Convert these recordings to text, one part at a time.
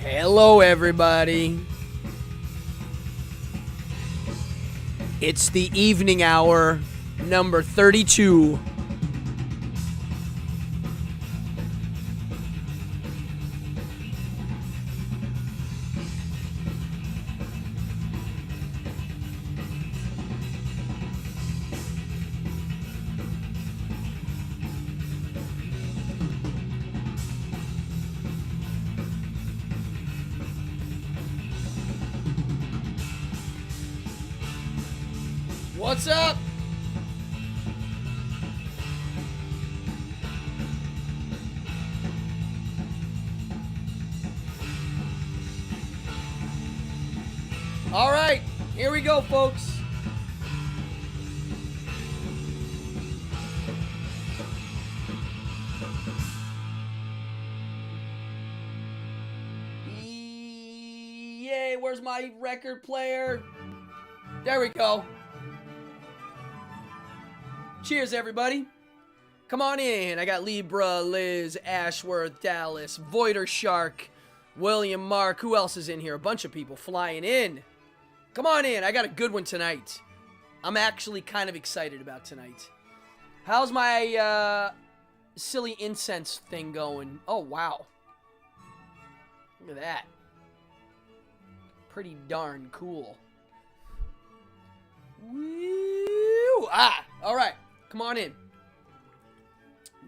Hello, everybody. It's the evening hour, number 32. What's up? All right, here we go, folks. Yay, where's my record player? There we go. Cheers, everybody. Come on in. I got Libra, Liz, Ashworth, Dallas, Voider Shark, William, Mark. Who else is in here? A bunch of people flying in. Come on in. I got a good one tonight. I'm actually kind of excited about tonight. How's my silly incense thing going? Oh, wow. Look at that. Pretty darn cool. Woo! Ah! All right. Come on in.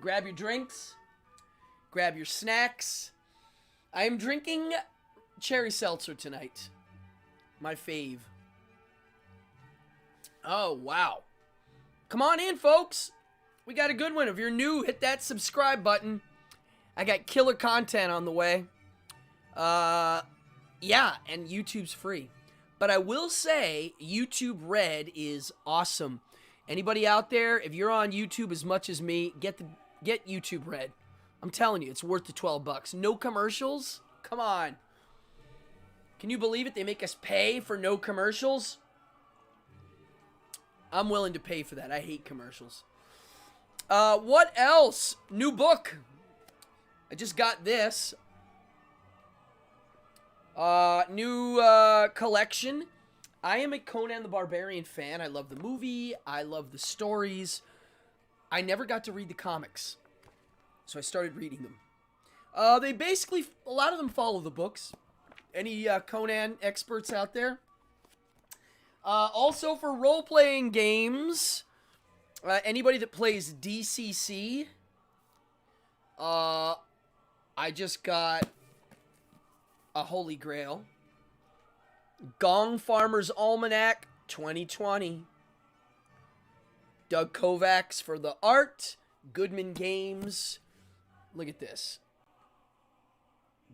Grab your drinks. Grab your snacks. I am drinking cherry seltzer tonight. My fave. Oh, wow. Come on in, folks. We got a good one. If you're new, hit that subscribe button. I got killer content on the way. Yeah, and YouTube's free. But I will say, YouTube Red is awesome. Anybody out there, if you're on YouTube as much as me, get YouTube Red. I'm telling you, it's worth the $12. No commercials? Come on. Can you believe it? They make us pay for no commercials? I'm willing to pay for that. I hate commercials. What else? New book. I just got this. New collection. I am a Conan the Barbarian fan. I love the movie. I love the stories. I never got to read the comics, so I started reading them. They basically, a lot of them follow the books. Any Conan experts out there? Also for role-playing games, anybody that plays DCC, I just got a Holy Grail. Gong Farmer's Almanac 2020. Doug Kovacs for the art. Goodman Games. Look at this.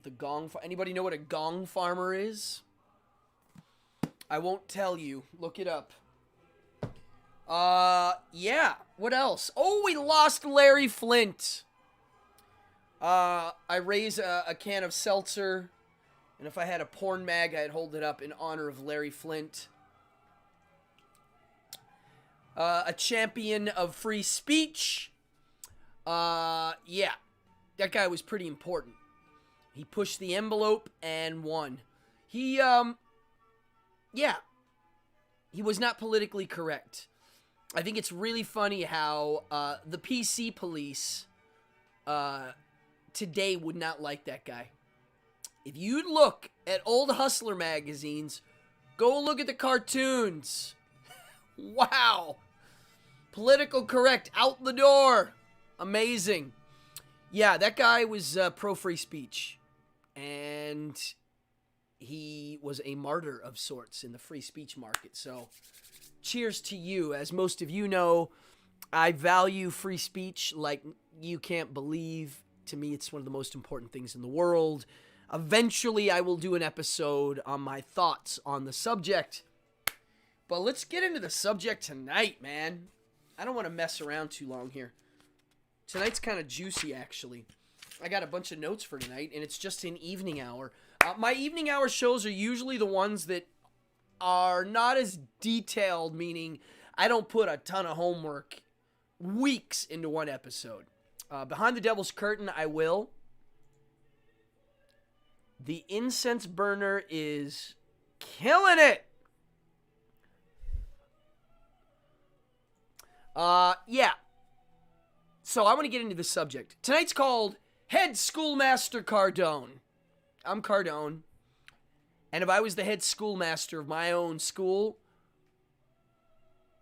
The Gong. Anybody know what a Gong Farmer is? I won't tell you. Look it up. Yeah. What else? Oh, we lost Larry Flint. I raise a can of seltzer. And if I had a porn mag, I'd hold it up in honor of Larry Flint. A champion of free speech. Yeah. That guy was pretty important. He pushed the envelope and won. Yeah. He was not politically correct. I think it's really funny how the PC police today would not like that guy. If you look at old Hustler magazines, go look at the cartoons. Wow. Political correct, out the door. Amazing. Yeah, that guy was pro-free speech. And he was a martyr of sorts in the free speech market. So, cheers to you. As most of you know, I value free speech like you can't believe. To me, it's one of the most important things in the world. Eventually, I will do an episode on my thoughts on the subject. But let's get into the subject tonight, man. I don't want to mess around too long here. Tonight's kind of juicy, actually. I got a bunch of notes for tonight, and it's just an evening hour. My evening hour shows are usually the ones that are not as detailed, meaning I don't put a ton of homework weeks into one episode. Behind the Devil's Curtain, I will. The incense burner is killing it. Yeah. So I want to get into the subject. Tonight's called Head Schoolmaster Cardone. I'm Cardone. And if I was the head schoolmaster of my own school,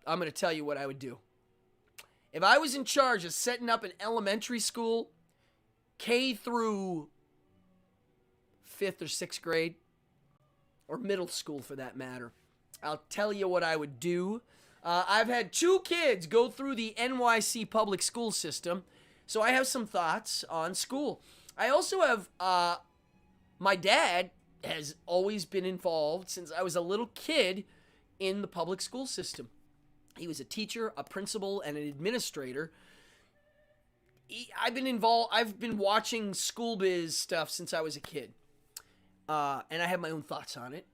I'm going to tell you what I would do. If I was in charge of setting up an elementary school, K through 5th or 6th grade, or middle school for that matter, I'll tell you what I would do. I've had 2 kids go through the NYC public school system, so I have some thoughts on school. I also have, my dad has always been involved since I was a little kid in the public school system. He was a teacher, a principal, and an administrator. I've been watching school biz stuff since I was a kid. And I have my own thoughts on it.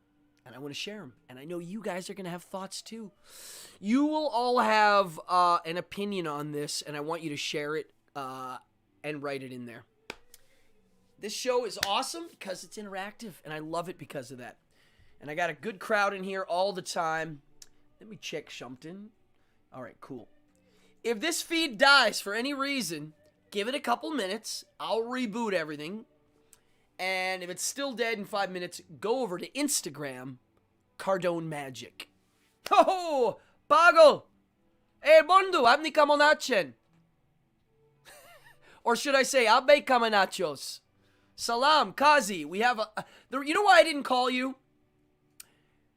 And I want to share them. And I know you guys are going to have thoughts too. You will all have an opinion on this, and I want you to share it and write it in there. This show is awesome because it's interactive, and I love it because of that. And I got a good crowd in here all the time. Let me check something. All right, cool. If this feed dies for any reason, give it a couple minutes. I'll reboot everything. And if it's still dead in 5 minutes, go over to Instagram, Cardone Magic. Ho-ho! Bago! Eh, bondu, abni kamonachin. Or should I say, abe kamonachos. Salam, Kazi. We have you know why I didn't call you?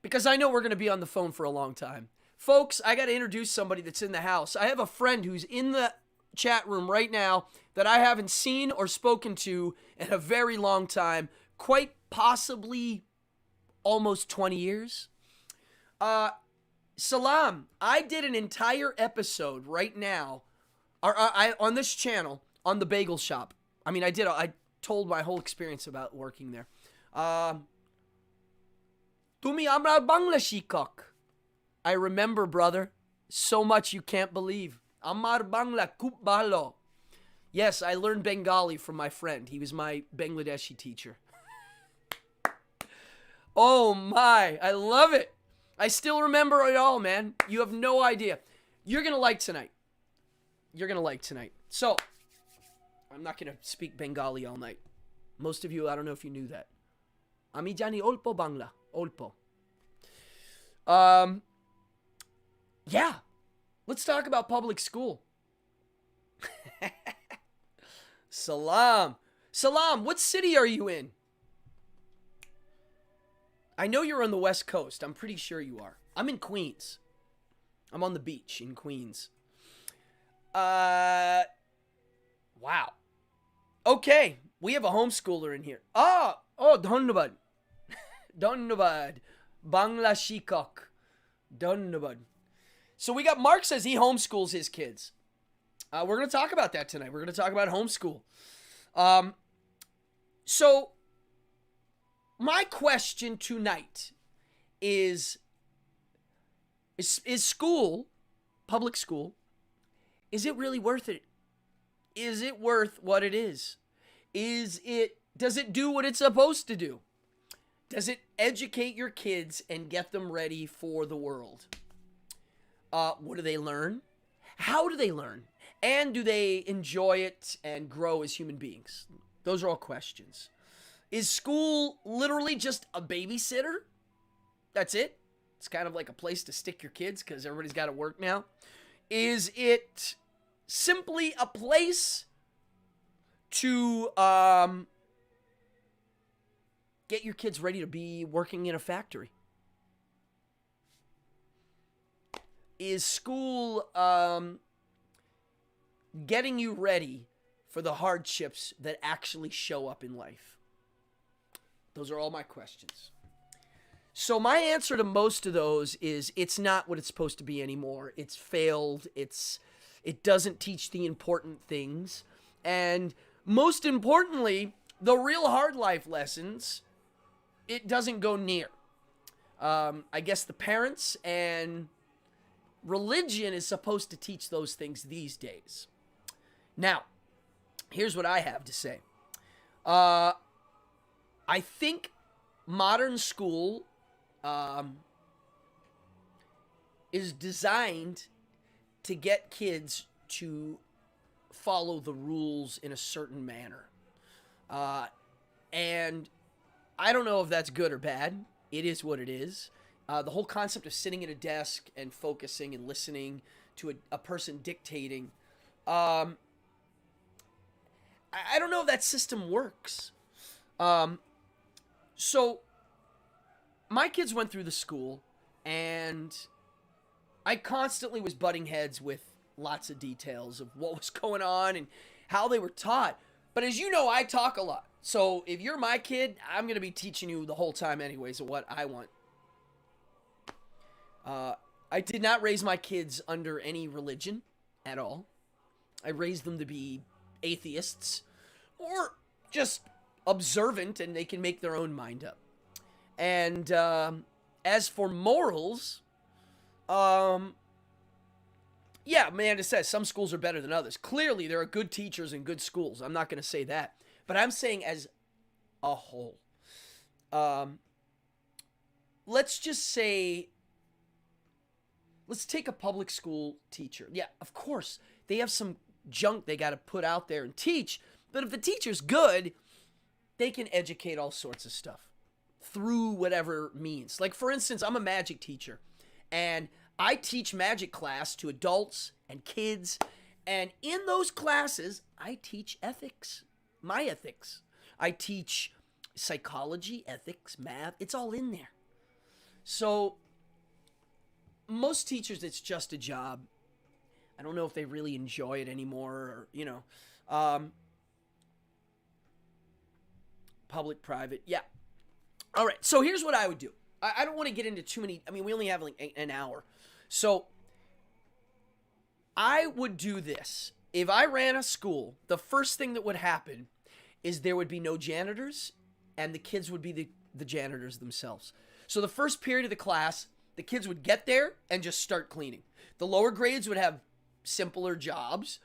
Because I know we're going to be on the phone for a long time. Folks, I got to introduce somebody that's in the house. I have a friend who's in the chat room right now that I haven't seen or spoken to in a very long time, quite possibly almost 20 years. Salam, I did an entire episode right now on this channel on the bagel shop. I mean, I told my whole experience about working there. Tumi amra bangla shikok. I remember, brother, so much you can't believe. Amar bangla kupbalo. Yes, I learned Bengali from my friend. He was my Bangladeshi teacher. Oh my, I love it. I still remember it all, man. You have no idea. You're going to like tonight. So, I'm not going to speak Bengali all night. Most of you, I don't know if you knew that. Ami jani olpo bangla. Olpo. Yeah. Let's talk about public school. Salam, what city are you in? I know you're on the West Coast. I'm pretty sure you are. I'm in Queens. I'm on the beach in Queens. Wow. Okay, we have a homeschooler in here. Oh, dhannabad. Dhannabad. Bangla shikok. Dhannabad. So we got Mark says he homeschools his kids. We're going to talk about that tonight. We're going to talk about homeschool. So my question tonight is school, public school, is it really worth it? Is it worth what it is? Does it do what it's supposed to do? Does it educate your kids and get them ready for the world? What do they learn? How do they learn? And do they enjoy it and grow as human beings? Those are all questions. Is school literally just a babysitter? That's it? It's kind of like a place to stick your kids because everybody's got to work now. Is it simply a place to get your kids ready to be working in a factory? Is school getting you ready for the hardships that actually show up in life? Those are all my questions. So my answer to most of those is it's not what it's supposed to be anymore. It's failed. It doesn't teach the important things. And most importantly, the real hard life lessons, it doesn't go near. I guess the parents and religion is supposed to teach those things these days. Now, here's what I have to say. I think modern school is designed to get kids to follow the rules in a certain manner. And I don't know if that's good or bad. It is what it is. The whole concept of sitting at a desk and focusing and listening to a person dictating, I don't know if that system works. So my kids went through the school, and I constantly was butting heads with lots of details of what was going on and how they were taught. But as you know, I talk a lot. So if you're my kid, I'm going to be teaching you the whole time anyways of what I want. I did not raise my kids under any religion at all. I raised them to be atheists or just observant, and they can make their own mind up. And as for morals, yeah, Amanda says some schools are better than others. Clearly, there are good teachers and good schools. I'm not going to say that. But I'm saying as a whole. Let's just say, let's take a public school teacher. Yeah, of course, they have some junk they got to put out there and teach. But if the teacher's good, they can educate all sorts of stuff through whatever means. Like, for instance, I'm a magic teacher, and I teach magic class to adults and kids, and in those classes, I teach ethics, my ethics. I teach psychology, ethics, math. It's all in there. So most teachers, it's just a job. I don't know if they really enjoy it anymore, or, you know, public, private. Yeah. All right. So here's what I would do. I don't want to get into too many. I mean, we only have like an hour. So I would do this. If I ran a school, the first thing that would happen is there would be no janitors, and the kids would be the janitors themselves. So the first period of the class, the kids would get there and just start cleaning. The lower grades would have simpler jobs,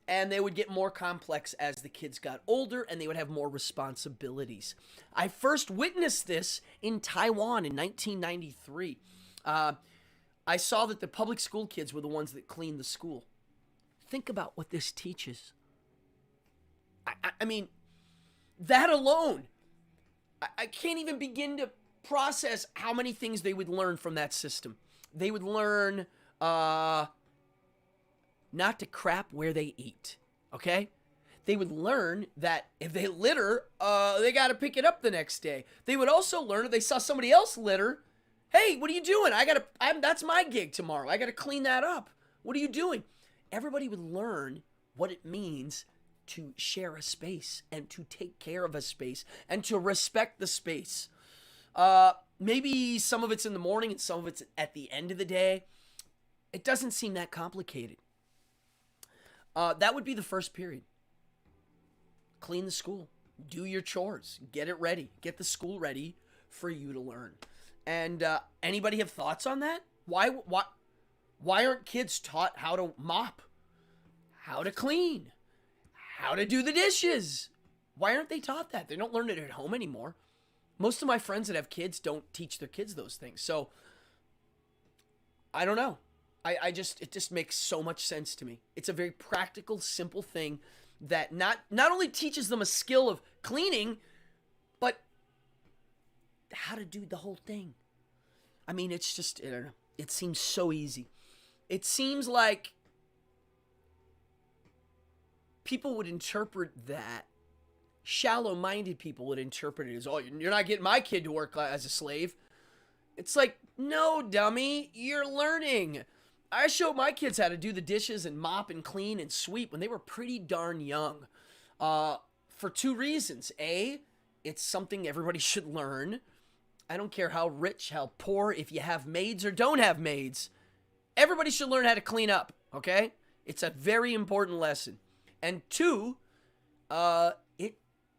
and they would get more complex as the kids got older, and they would have more responsibilities. I first witnessed this in Taiwan in 1993. I saw that the public school kids were the ones that cleaned the school. Think about what this teaches. I mean, that alone, I can't even begin to process how many things they would learn from that system. They would learn not to crap where they eat, okay? They would learn that if they litter, they got to pick it up the next day. They would also learn if they saw somebody else litter, hey, what are you doing? That's my gig tomorrow. I got to clean that up. What are you doing? Everybody would learn what it means to share a space and to take care of a space and to respect the space. Maybe some of it's in the morning and some of it's at the end of the day. It doesn't seem that complicated. That would be the first period. Clean the school. Do your chores. Get it ready. Get the school ready for you to learn. And anybody have thoughts on that? Why aren't kids taught how to mop? How to clean? How to do the dishes? Why aren't they taught that? They don't learn it at home anymore. Most of my friends that have kids don't teach their kids those things. So, I don't know. It just makes so much sense to me. It's a very practical, simple thing that not only teaches them a skill of cleaning, but how to do the whole thing. I mean, it's just, I don't know. It seems so easy. It seems like people would interpret that. Shallow-minded people would interpret it as, oh, you're not getting my kid to work as a slave. It's like, no, dummy, you're learning. I showed my kids how to do the dishes and mop and clean and sweep when they were pretty darn young. For two reasons. A, it's something everybody should learn. I don't care how rich, how poor, if you have maids or don't have maids. Everybody should learn how to clean up, okay? It's a very important lesson. And two, it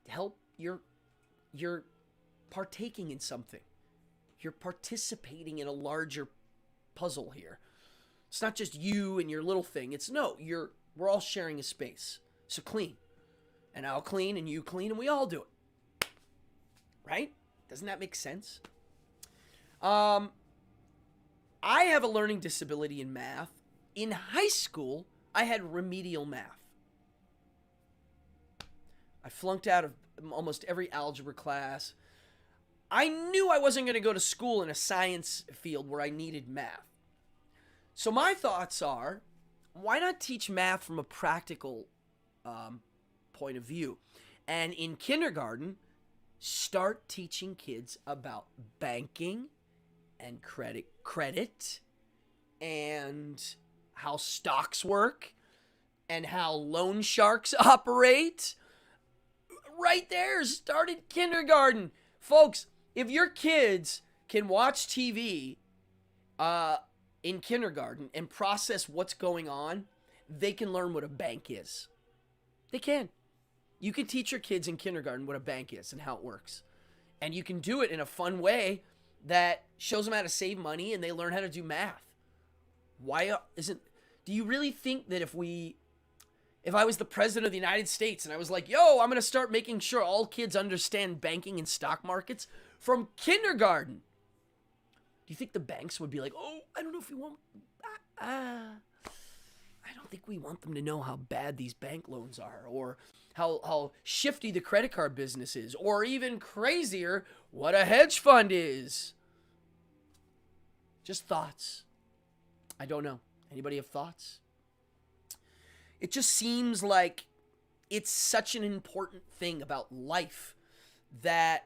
help you're partaking in something. You're participating in a larger puzzle here. It's not just you and your little thing. It's we're all sharing a space. So clean. And I'll clean and you clean and we all do it. right? Doesn't that make sense? I have a learning disability in math. In high school, I had remedial math. I flunked out of almost every algebra class. I knew I wasn't going to go to school in a science field where I needed math. So my thoughts are, why not teach math from a practical point of view? And in kindergarten, start teaching kids about banking and credit and how stocks work and how loan sharks operate. Right there, started kindergarten. Folks, if your kids can watch TV in kindergarten and process what's going on, they can learn what a bank is. They can. You can teach your kids in kindergarten what a bank is and how it works. And you can do it in a fun way that shows them how to save money and they learn how to do math. Do you really think that if I was the president of the United States and I was like, yo, I'm going to start making sure all kids understand banking and stock markets from kindergarten, do you think the banks would be like, oh, I don't know if we want, I don't think we want them to know how bad these bank loans are, or how shifty the credit card business is, or even crazier, what a hedge fund is. Just thoughts. I don't know. Anybody have thoughts? It just seems like it's such an important thing about life that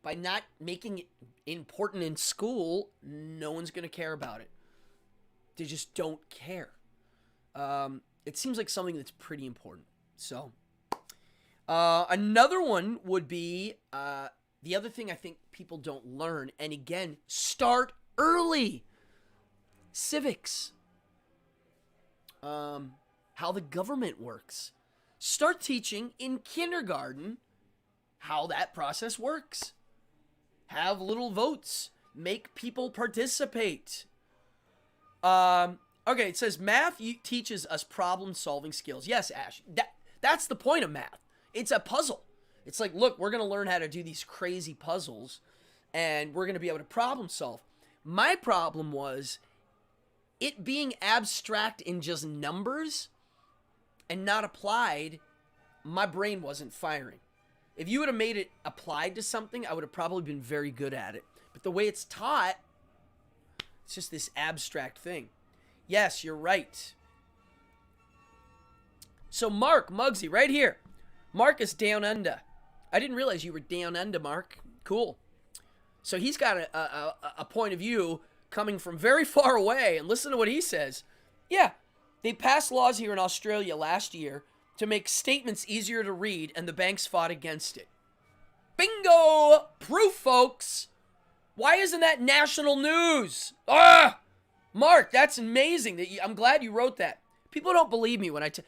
by not making it important in school, no one's going to care about it. They just don't care. It seems like something that's pretty important. So, another one would be the other thing I think people don't learn, and again, start early. Civics. How the government works. Start teaching in kindergarten how that process works. Have little votes. Make people participate. Okay, it says math teaches us problem-solving skills. Yes, Ash, that's the point of math. It's a puzzle. It's like, look, we're going to learn how to do these crazy puzzles, and we're going to be able to problem solve. My problem was it being abstract in just numbers and not applied. My brain wasn't firing. If you would have made it applied to something, I would have probably been very good at it. But the way it's taught, it's just this abstract thing. Yes, you're right. So Mark, Muggsy, right here. Mark is down under. I didn't realize you were down under, Mark. Cool. So he's got a point of view coming from very far away, and listen to what he says. Yeah, they passed laws here in Australia last year to make statements easier to read, and the banks fought against it. Bingo! Proof, folks! Why isn't that national news? Mark, that's amazing. I'm glad you wrote that. People don't believe me when do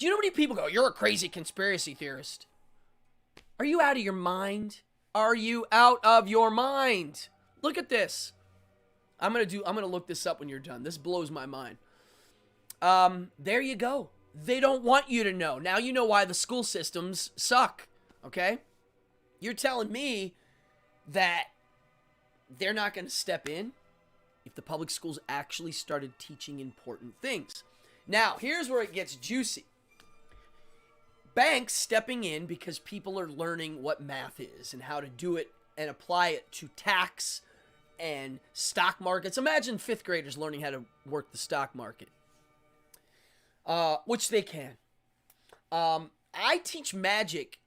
you know how many people go, you're a crazy conspiracy theorist? Are you out of your mind? Are you out of your mind? Look at this. I'm gonna look this up when you're done. This blows my mind. There you go. They don't want you to know. Now you know why the school systems suck. Okay? You're telling me that they're not gonna step in if the public schools actually started teaching important things. Now, here's where it gets juicy. Banks stepping in because people are learning what math is and how to do it and apply it to tax and stock markets. Imagine 5th graders learning how to work the stock market, which they can. I teach Magic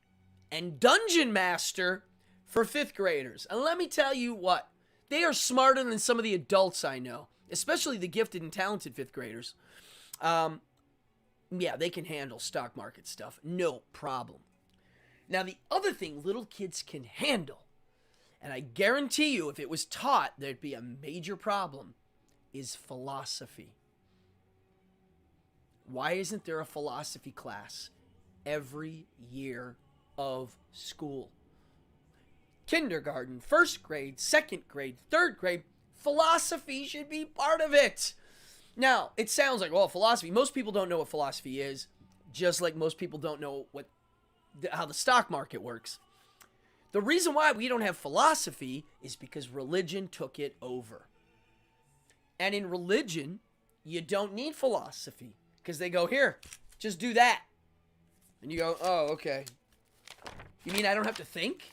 and Dungeon Master for 5th graders. And let me tell you what, they are smarter than some of the adults I know, especially the gifted and talented 5th graders. Yeah, they can handle stock market stuff. No problem. Now, the other thing little kids can handle, and I guarantee you if it was taught, there'd be a major problem, is philosophy. Why isn't there a philosophy class every year of school? Kindergarten, 1st grade, 2nd grade, 3rd grade, philosophy should be part of it. Now, it sounds like, well, philosophy. Most people don't know what philosophy is, just like most people don't know how the stock market works. The reason why we don't have philosophy is because religion took it over. And in religion, you don't need philosophy because they go, here, just do that. And you go, oh, okay. You mean I don't have to think?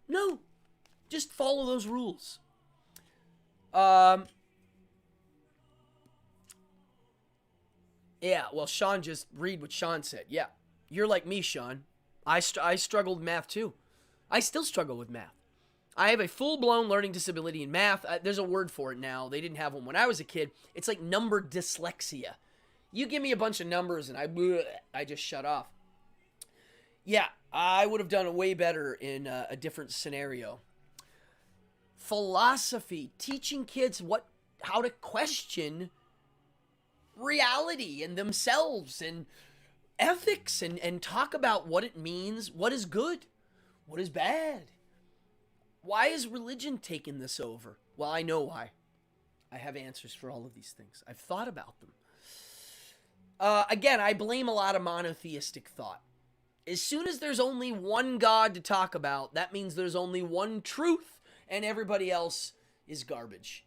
No, just follow those rules. Yeah, well, Sean, just read what Sean said. Yeah, you're like me, Sean. I struggled with math too. I still struggle with math. I have a full-blown learning disability in math. There's a word for it now. They didn't have one when I was a kid. It's like number dyslexia. You give me a bunch of numbers and I just shut off. Yeah, I would have done way better in a different scenario. Philosophy, teaching kids how to question reality and themselves and ethics and talk about what it means, what is good, what is bad. Why is religion taking this over? Well, I know why. I have answers for all of these things. I've thought about them. Again, I blame a lot of monotheistic thought. As soon as there's only one God to talk about, that means there's only one truth and everybody else is garbage.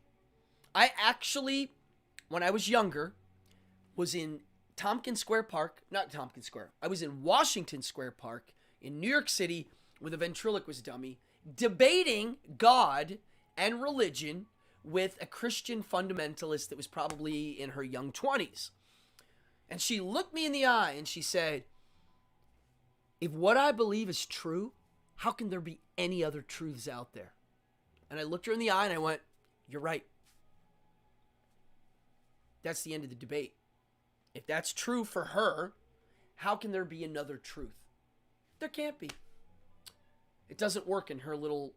I actually, when I was younger, was in Tompkins Square Park, not Tompkins Square. I was in Washington Square Park in New York City with a ventriloquist dummy, debating God and religion with a Christian fundamentalist that was probably in her young 20s. And she looked me in the eye and she said, if what I believe is true, how can there be any other truths out there? And I looked her in the eye and I went, you're right. That's the end of the debate. If that's true for her, how can there be another truth? There can't be. It doesn't work in her little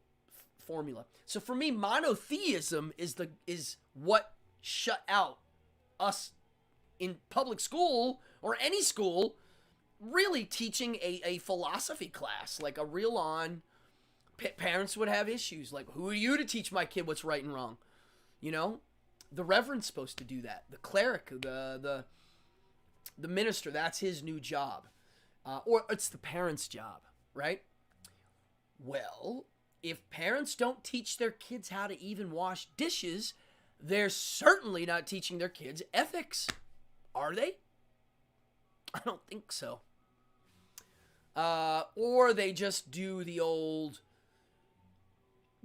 formula. So for me, monotheism is what shut out us in public school or any school really teaching a philosophy class, like a real on. Parents would have issues like, who are you to teach my kid what's right and wrong? You know, the reverend's supposed to do that. The cleric, the minister, that's his new job. Or it's the parent's job, right? Well, if parents don't teach their kids how to even wash dishes, they're certainly not teaching their kids ethics. Are they? I don't think so. Or they just do the old,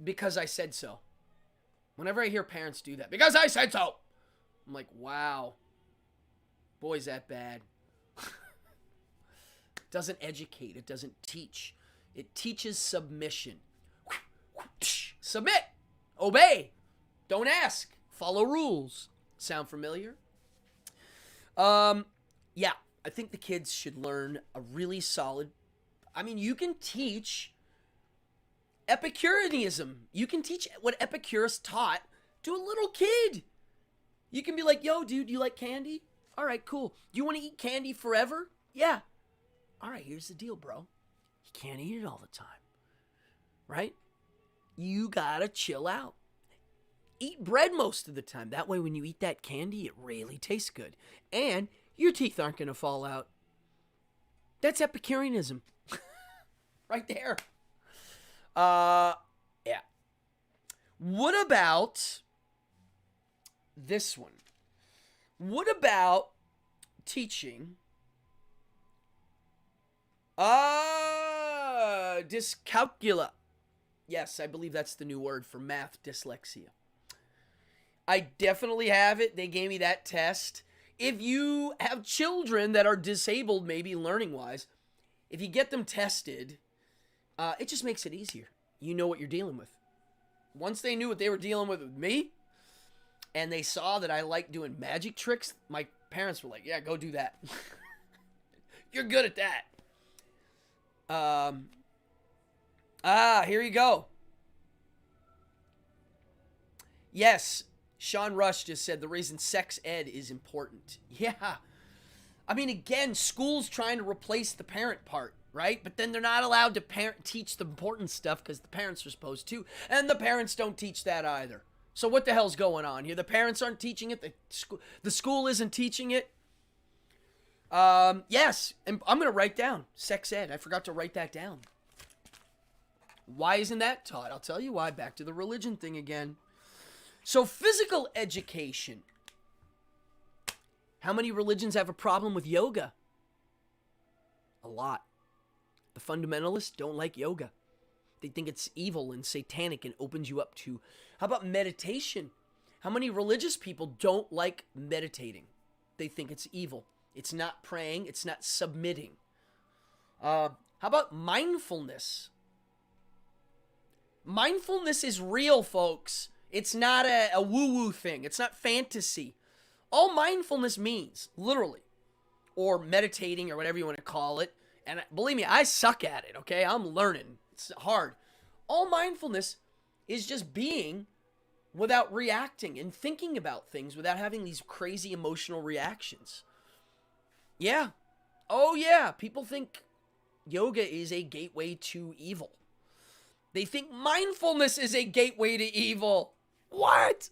because I said so. Whenever I hear parents do that, because I said so, I'm like, wow, boy, is that bad. It doesn't educate. It doesn't teach. It teaches submission. Submit. Obey. Don't ask. Follow rules. Sound familiar? Yeah, I think the kids should learn a really solid, I mean, you can teach Epicureanism. You can teach what Epicurus taught to a little kid. You can be like, yo, dude, you like candy? All right, cool. Do you want to eat candy forever? Yeah. All right, here's the deal, bro. You can't eat it all the time, right? You gotta chill out. Eat bread most of the time. That way when you eat that candy, it really tastes good. And your teeth aren't going to fall out. That's Epicureanism. Right there. Yeah. What about this one? What about teaching dyscalculia? Yes, I believe that's the new word for math dyslexia. I definitely have it. They gave me that test. If you have children that are disabled, maybe learning-wise, if you get them tested, it just makes it easier. You know what you're dealing with. Once they knew what they were dealing with me, and they saw that I like doing magic tricks, my parents were like, yeah, go do that. You're good at that. Here you go. Yes, Sean Rush just said the reason sex ed is important. Yeah. I mean, again, school's trying to replace the parent part, right? But then they're not allowed to teach the important stuff because the parents are supposed to. And the parents don't teach that either. So what the hell's going on here? The parents aren't teaching it. The school isn't teaching it. Yes, and I'm going to write down sex ed. I forgot to write that down. Why isn't that taught? I'll tell you why. Back to the religion thing again. So physical education. How many religions have a problem with yoga? A lot. The fundamentalists don't like yoga. They think it's evil and satanic and opens you up to. How about meditation? How many religious people don't like meditating? They think it's evil. It's not praying. It's not submitting. How about mindfulness? Mindfulness is real, folks. It's not a woo-woo thing. It's not fantasy. All mindfulness means, literally, or meditating or whatever you want to call it, and believe me, I suck at it, okay? I'm learning. It's hard. All mindfulness is just being without reacting and thinking about things without having these crazy emotional reactions. Yeah. Oh, yeah. People think yoga is a gateway to evil. They think mindfulness is a gateway to evil. What?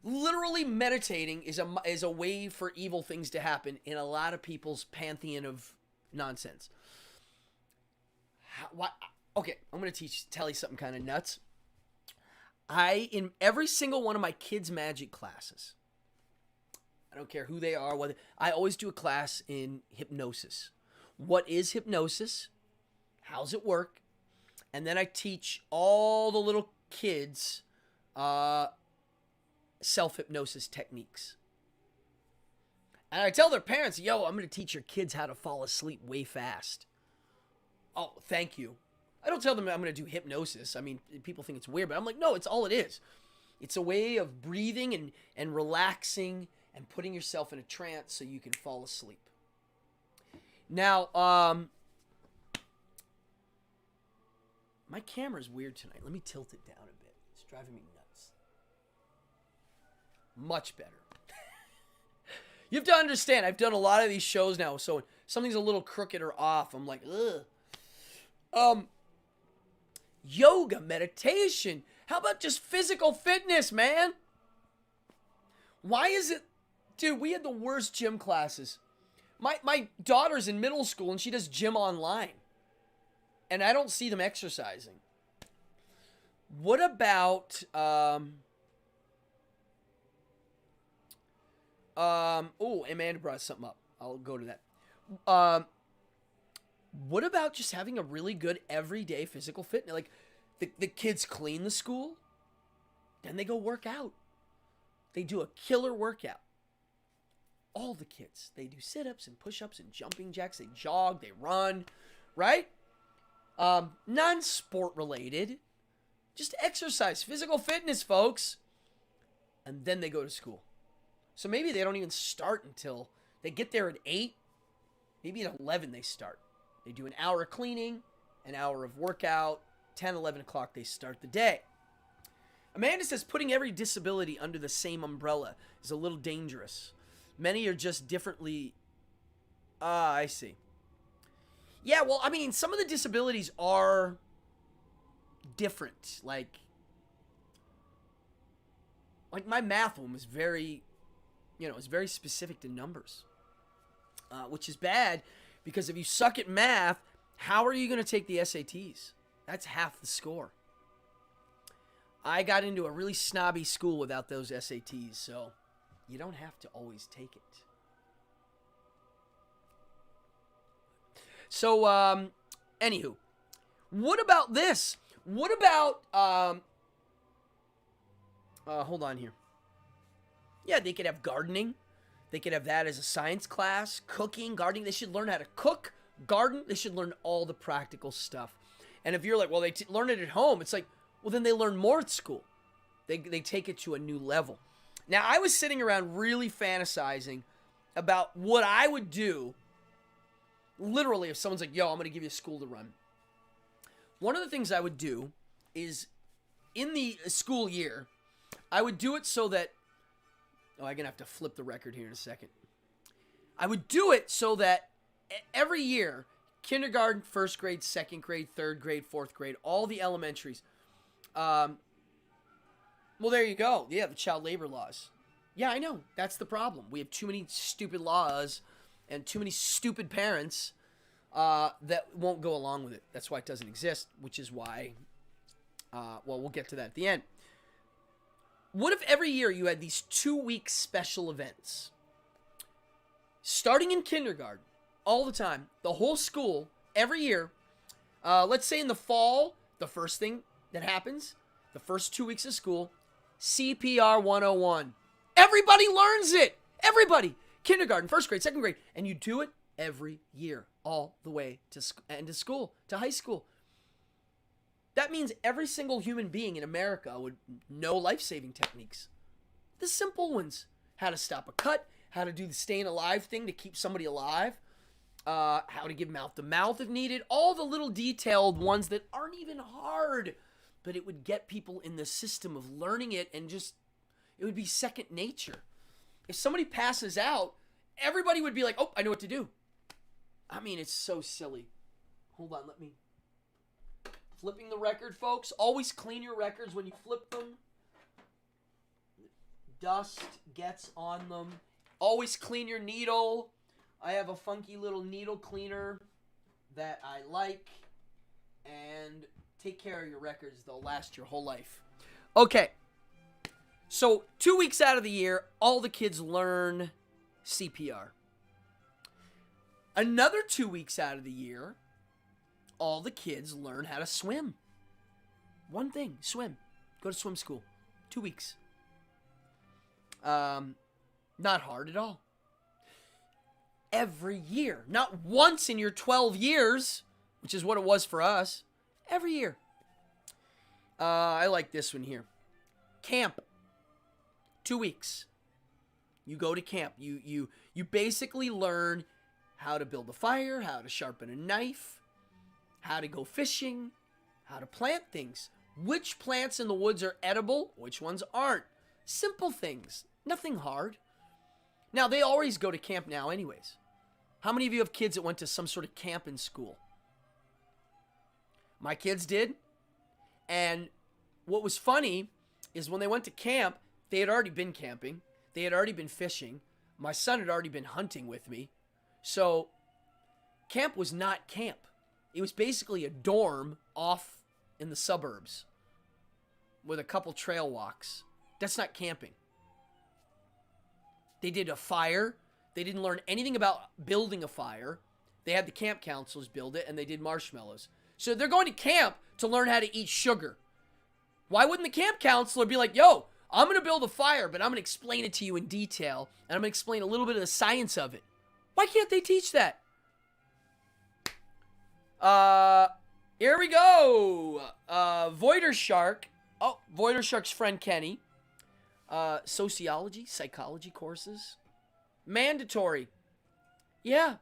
Literally meditating is a way for evil things to happen in a lot of people's pantheon of nonsense. Okay, I'm going to tell you something kind of nuts. In every single one of my kids' magic classes, I don't care who they are, I always do a class in hypnosis. What is hypnosis? How's it work? And then I teach all the little kids self-hypnosis techniques. And I tell their parents, yo, I'm going to teach your kids how to fall asleep way fast. Oh, thank you. I don't tell them I'm going to do hypnosis. I mean, people think it's weird, but I'm like, no, it's all it is. It's a way of breathing and relaxing and putting yourself in a trance so you can fall asleep. Now, my camera's weird tonight. Let me tilt it down a bit. It's driving me nuts. Much better. You have to understand, I've done a lot of these shows now, so something's a little crooked or off, I'm like, ugh. Yoga, meditation. How about just physical fitness, man? Why is it... Dude, we had the worst gym classes. My daughter's in middle school, and she does gym online. And I don't see them exercising. What about... oh, Amanda brought something up. I'll go to that. What about just having a really good everyday physical fitness? Like, the kids clean the school, then they go work out. They do a killer workout. All the kids. They do sit-ups and push-ups and jumping jacks. They jog, they run, right? Non-sport related. Just exercise, physical fitness, folks. And then they go to school. So maybe they don't even start until they get there at 8. Maybe at 11 they start. They do an hour of cleaning, an hour of workout. 10, 11 o'clock they start the day. Amanda says putting every disability under the same umbrella is a little dangerous. Many are just differently... I see. Yeah, well, I mean, some of the disabilities are different. Like my math one was very... it's very specific to numbers, which is bad because if you suck at math, how are you going to take the SATs? That's half the score. I got into a really snobby school without those SATs, so you don't have to always take it. So, anywho, what about this? What about, hold on here. Yeah, they could have gardening. They could have that as a science class. Cooking, gardening. They should learn how to cook, garden. They should learn all the practical stuff. And if you're like, well, they learn it at home, it's like, well, then they learn more at school. They take it to a new level. Now, I was sitting around really fantasizing about what I would do, literally, if someone's like, yo, I'm going to give you a school to run. One of the things I would do is, in the school year, I would do it so that... Oh, I'm going to have to flip the record here in a second. I would do it so that every year, kindergarten, first grade, second grade, third grade, fourth grade, all the elementaries. Well, there you go. Yeah, the child labor laws. Yeah, I know. That's the problem. We have too many stupid laws and too many stupid parents. that won't go along with it. That's why it doesn't exist, which is why, well, we'll get to that at the end. What if every year you had these 2-week special events? Starting in kindergarten, all the time, the whole school, every year, let's say in the fall, the first thing that happens, the first 2 weeks of school, CPR 101. Everybody learns it. Everybody. Kindergarten, first grade, second grade. And you do it every year, all the way to school, to high school. That means every single human being in America would know life-saving techniques. The simple ones. How to stop a cut, how to do the staying alive thing to keep somebody alive, how to give mouth-to-mouth if needed, all the little detailed ones that aren't even hard, but it would get people in the system of learning it and just, it would be second nature. If somebody passes out, everybody would be like, oh, I know what to do. I mean, it's so silly. Hold on, let me... Flipping the record, folks. Always clean your records when you flip them. Dust gets on them. Always clean your needle. I have a funky little needle cleaner that I like. And take care of your records. They'll last your whole life. Okay. So 2 weeks out of the year, all the kids learn CPR. Another 2 weeks out of the year, all the kids learn how to swim. One thing, swim. Go to swim school. 2 weeks. Not hard at all. Every year. Not once in your 12 years, which is what it was for us. Every year. I like this one here. Camp. 2 weeks. You go to camp. You basically learn how to build a fire, how to sharpen a knife, how to go fishing, how to plant things. Which plants in the woods are edible, which ones aren't. Simple things. Nothing hard. Now, they always go to camp now anyways. How many of you have kids that went to some sort of camp in school? My kids did. And what was funny is when they went to camp, they had already been camping. They had already been fishing. My son had already been hunting with me. So, camp was not camp. It was basically a dorm off in the suburbs with a couple trail walks. That's not camping. They did a fire. They didn't learn anything about building a fire. They had the camp counselors build it, and they did marshmallows. So they're going to camp to learn how to eat sugar. Why wouldn't the camp counselor be like, yo, I'm going to build a fire, but I'm going to explain it to you in detail, and I'm going to explain a little bit of the science of it. Why can't they teach that? Here we go. Voider Shark. Oh, Voider Shark's friend Kenny. Sociology, psychology courses. Mandatory. Yeah.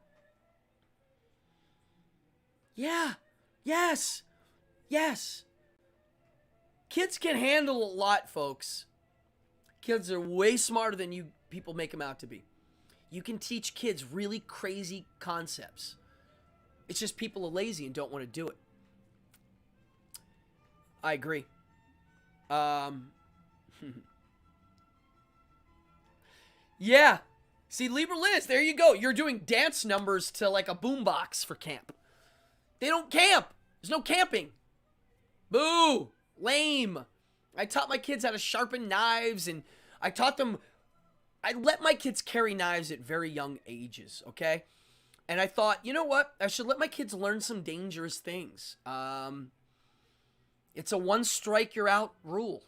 Yeah. Yes. Yes. Kids can handle a lot, folks. Kids are way smarter than you people make them out to be. You can teach kids really crazy concepts. It's just people are lazy and don't want to do it. I agree. Yeah. See, Libra Liz, there you go. You're doing dance numbers to like a boombox for camp. They don't camp. There's no camping. Boo. Lame. I taught my kids how to sharpen knives, and I let my kids carry knives at very young ages, okay? And I thought, you know what? I should let my kids learn some dangerous things. It's a one strike, you're out rule.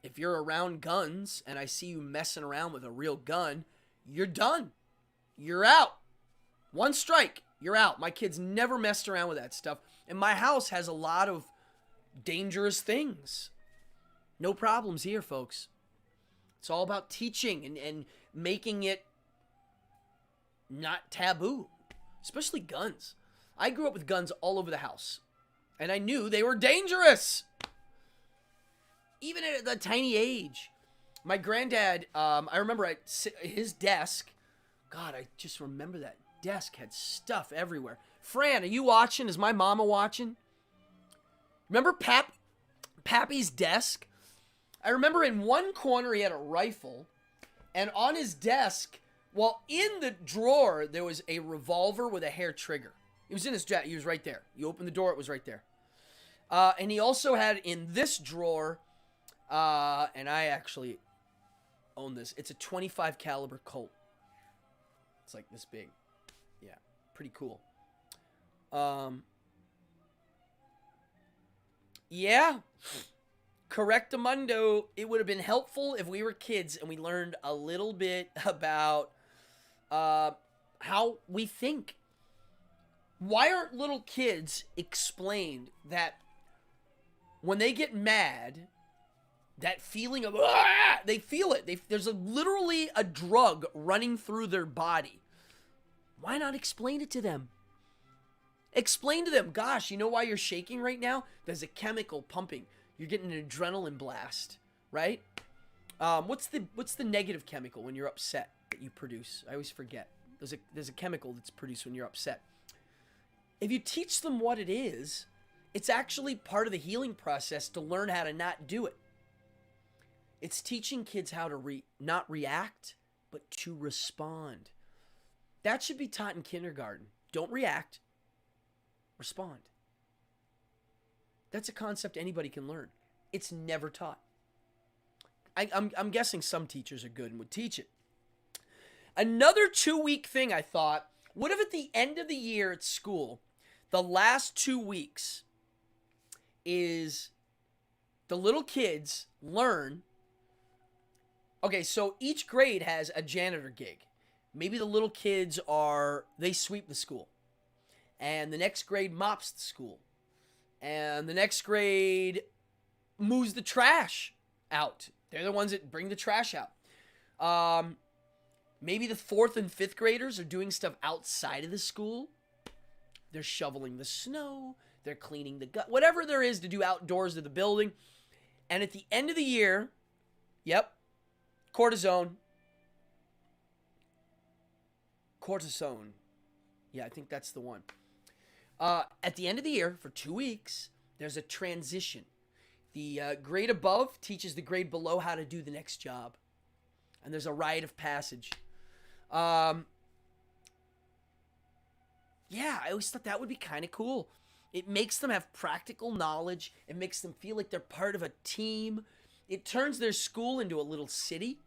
If you're around guns and I see you messing around with a real gun, you're done. You're out. One strike, you're out. My kids never messed around with that stuff. And my house has a lot of dangerous things. No problems here, folks. It's all about teaching and making it not taboo, especially guns. I grew up with guns all over the house, and I knew they were dangerous. Even at a tiny age. My granddad, I remember at his desk, God, I just remember that desk had stuff everywhere. Fran, are you watching? Is my mama watching? Remember Pappy's desk? I remember in one corner he had a rifle, and on his desk, well, in the drawer, there was a revolver with a hair trigger. He was in his jacket. He was right there. You opened the door, it was right there. And he also had in this drawer, and I actually own this. It's a 25 caliber Colt. It's like this big. Yeah, pretty cool. Yeah. Correctamundo. It would have been helpful if we were kids and we learned a little bit about how we think. Why aren't little kids explained that when they get mad, that feeling of, they feel it. There's literally a drug running through their body. Why not explain it to them? Explain to them, gosh, you know why you're shaking right now? There's a chemical pumping. You're getting an adrenaline blast, right? What's the negative chemical when you're upset that you produce? I always forget. There's a chemical that's produced when you're upset. If you teach them what it is, it's actually part of the healing process to learn how to not do it. It's teaching kids how to not react, but to respond. That should be taught in kindergarten. Don't react. Respond. That's a concept anybody can learn. It's never taught. I'm guessing some teachers are good and would teach it. Another 2-week thing I thought, what if at the end of the year at school, the last 2 weeks is the little kids learn. Okay, so each grade has a janitor gig. Maybe the little kids they sweep the school. And the next grade mops the school. And the next grade moves the trash out. They're the ones that bring the trash out. Maybe the 4th and 5th graders are doing stuff outside of the school. They're shoveling the snow. They're cleaning the gut. Whatever there is to do outdoors of the building. And at the end of the year, yep, cortisone. Yeah, I think that's the one. At the end of the year, for 2 weeks, there's a transition. The grade above teaches the grade below how to do the next job. And there's a rite of passage. Yeah, I always thought that would be kind of cool. It makes them have practical knowledge. It makes them feel like they're part of a team. It turns their school into a little city.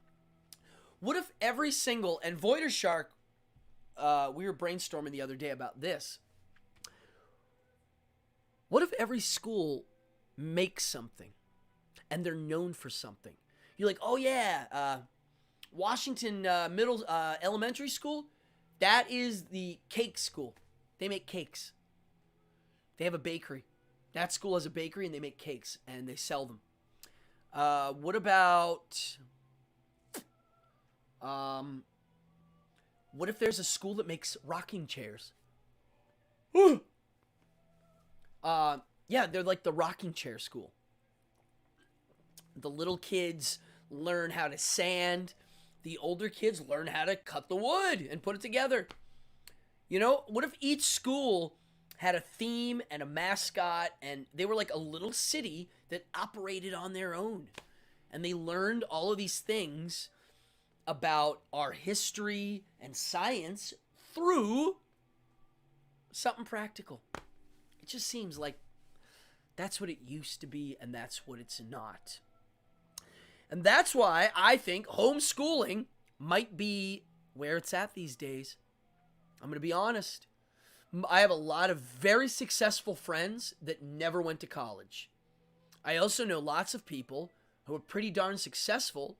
What if every single, and Voider Shark, we were brainstorming the other day about this. What if every school makes something and they're known for something? You're like, oh yeah, Washington Elementary School, that is the cake school. They make cakes. They have a bakery. That school has a bakery and they make cakes and they sell them. What about, what if there's a school that makes rocking chairs? Yeah, they're like the rocking chair school. The little kids learn how to sand. The older kids learn how to cut the wood and put it together. You know, what if each school had a theme and a mascot and they were like a little city that operated on their own? And they learned all of these things about our history and science through something practical. It just seems like that's what it used to be and that's what it's not. And that's why I think homeschooling might be where it's at these days. I'm going to be honest. I have a lot of very successful friends that never went to college. I also know lots of people who are pretty darn successful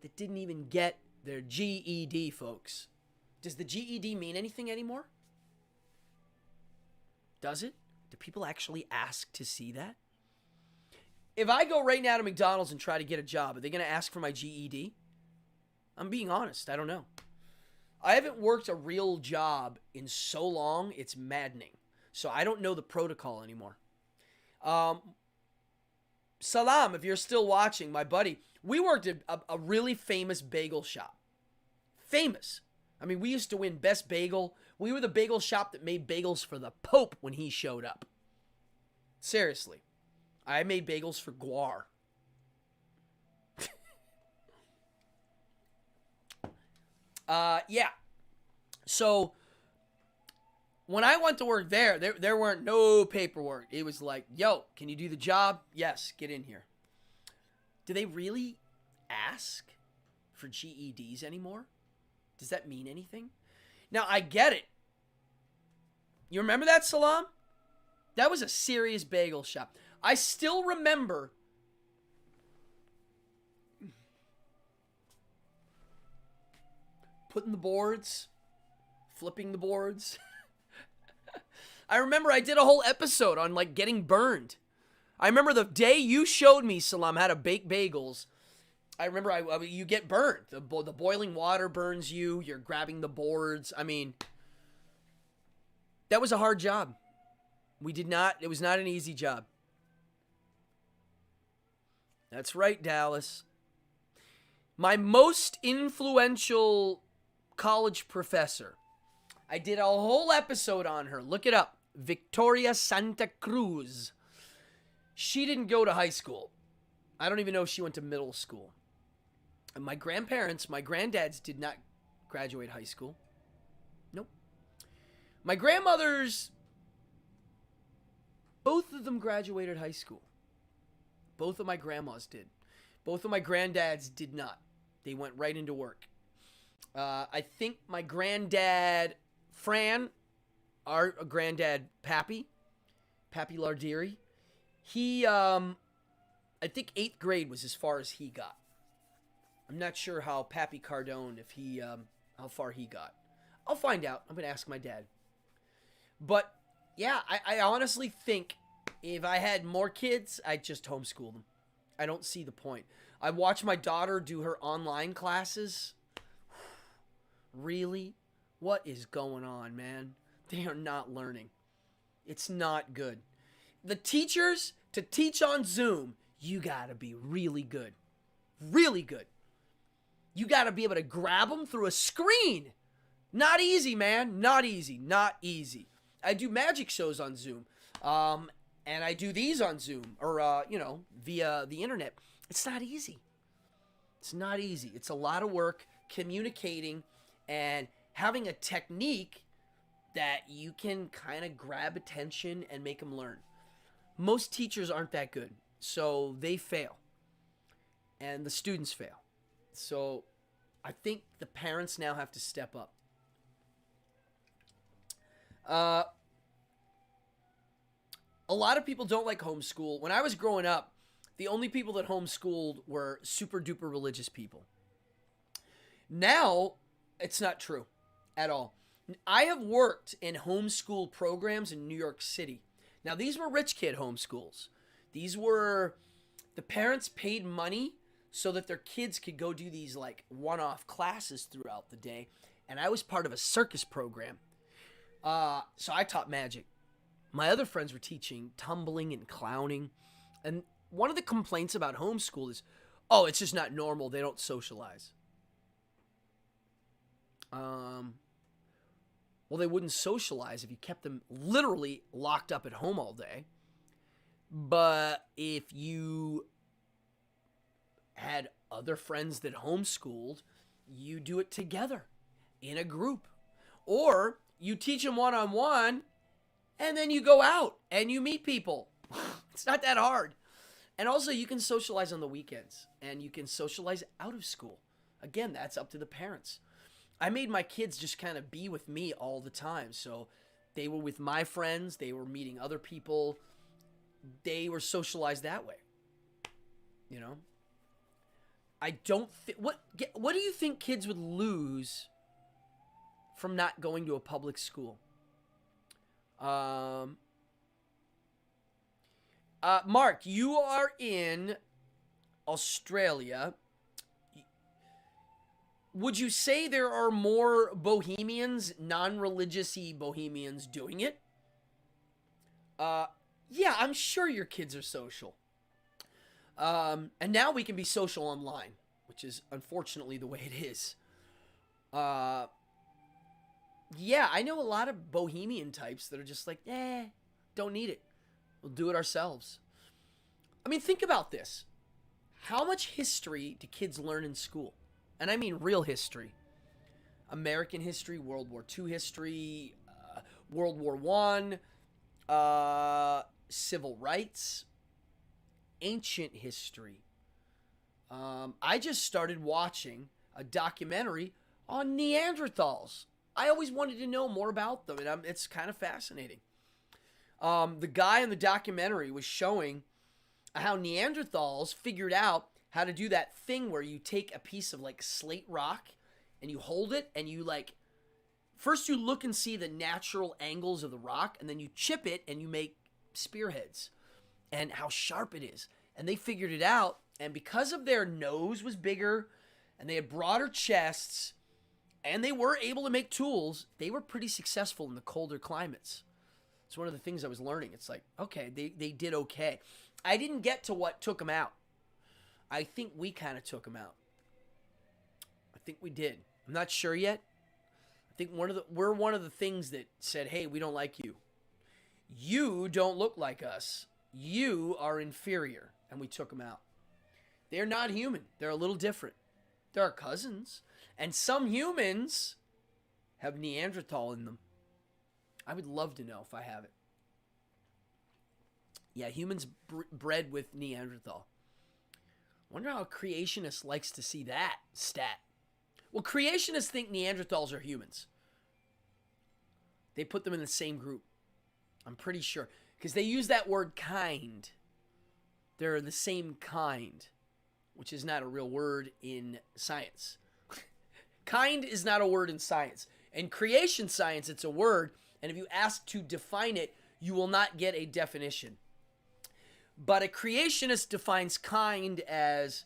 that didn't even get their GED, folks. Does the GED mean anything anymore? Does it? Do people actually ask to see that? If I go right now to McDonald's and try to get a job, are they going to ask for my GED? I'm being honest. I don't know. I haven't worked a real job in so long, it's maddening. So I don't know the protocol anymore. Salam, if you're still watching, my buddy, we worked at a really famous bagel shop. Famous. I mean, we used to win Best Bagel. We were the bagel shop that made bagels for the Pope when he showed up. Seriously. I made bagels for Guar. Yeah. So, when I went to work there weren't no paperwork. It was like, yo, can you do the job? Yes, get in here. Do they really ask for GEDs anymore? Does that mean anything? Now, I get it. You remember that, Salam? That was a serious bagel shop. I still remember putting the boards, flipping the boards. I remember I did a whole episode on like getting burned. I remember the day you showed me, Salam, how to bake bagels. I remember you get burned. The boiling water burns you. You're grabbing the boards. I mean, that was a hard job. It was not an easy job. That's right, Dallas. My most influential college professor. I did a whole episode on her. Look it up. Victoria Santa Cruz. She didn't go to high school. I don't even know if she went to middle school. And my granddads did not graduate high school. Nope. My grandmothers, both of them graduated high school. Both of my grandmas did. Both of my granddads did not. They went right into work. I think my granddad, Fran, our granddad, Pappy Lardiri, he, I think 8th grade was as far as he got. I'm not sure how Pappy Cardone, how far he got. I'll find out. I'm going to ask my dad. But, yeah, I honestly think if I had more kids, I'd just homeschool them. I don't see the point. I watch my daughter do her online classes. Really? What is going on, man? They are not learning. It's not good. The teachers, to teach on Zoom, you got to be really good. Really good. You got to be able to grab them through a screen. Not easy, man. Not easy. Not easy. I do magic shows on Zoom. And I do these on Zoom or, via the internet. It's not easy. It's not easy. It's a lot of work communicating and having a technique that you can kind of grab attention and make them learn. Most teachers aren't that good, so they fail. And the students fail. So I think the parents now have to step up. A lot of people don't like homeschool. When I was growing up, the only people that homeschooled were super duper religious people. Now, it's not true at all. I have worked in homeschool programs in New York City. Now, these were rich kid homeschools. These were, the parents paid money so that their kids could go do these like one-off classes throughout the day. And I was part of a circus program. So I taught magic. My other friends were teaching tumbling and clowning. And one of the complaints about homeschool is, oh, it's just not normal. They don't socialize. Well, they wouldn't socialize if you kept them literally locked up at home all day. But if you had other friends that homeschooled, you do it together in a group. Or you teach them one-on-one, and then you go out and you meet people. It's not that hard. And also, you can socialize on the weekends, and you can socialize out of school. Again, that's up to the parents. I made my kids just kind of be with me all the time. So they were with my friends. They were meeting other people. They were socialized that way. You know? I don't think... What do you think kids would lose from not going to a public school? Mark, you are in Australia. Would you say there are more bohemians, non-religious-y bohemians doing it? Yeah, I'm sure your kids are social. And now we can be social online, which is unfortunately the way it is. Yeah, I know a lot of bohemian types that are just like, don't need it. We'll do it ourselves. I mean, think about this. How much history do kids learn in school? And I mean real history. American history, World War II history, World War I, civil rights, ancient history. I just started watching a documentary on Neanderthals. I always wanted to know more about them, and it's kind of fascinating. The guy in the documentary was showing how Neanderthals figured out how to do that thing where you take a piece of like slate rock and you hold it and you like, first you look and see the natural angles of the rock, and then you chip it and you make spearheads and how sharp it is. And they figured it out, and because of their nose was bigger and they had broader chests and they were able to make tools, they were pretty successful in the colder climates. It's one of the things I was learning. It's like, okay, they did okay. I didn't get to what took them out. I think we kind of took them out. I think we did. I'm not sure yet. I think we're one of the things that said, hey, we don't like you. You don't look like us. You are inferior. And we took them out. They're not human. They're a little different. They're our cousins. And some humans have Neanderthal in them. I would love to know if I have it. Yeah, humans bred with Neanderthal. Wonder how a creationist likes to see that stat. Well, creationists think Neanderthals are humans. They put them in the same group. I'm pretty sure. Because they use that word kind. They're the same kind, which is not a real word in science. Kind is not a word in science. In creation science, it's a word, and if you ask to define it, you will not get a definition. But a creationist defines kind as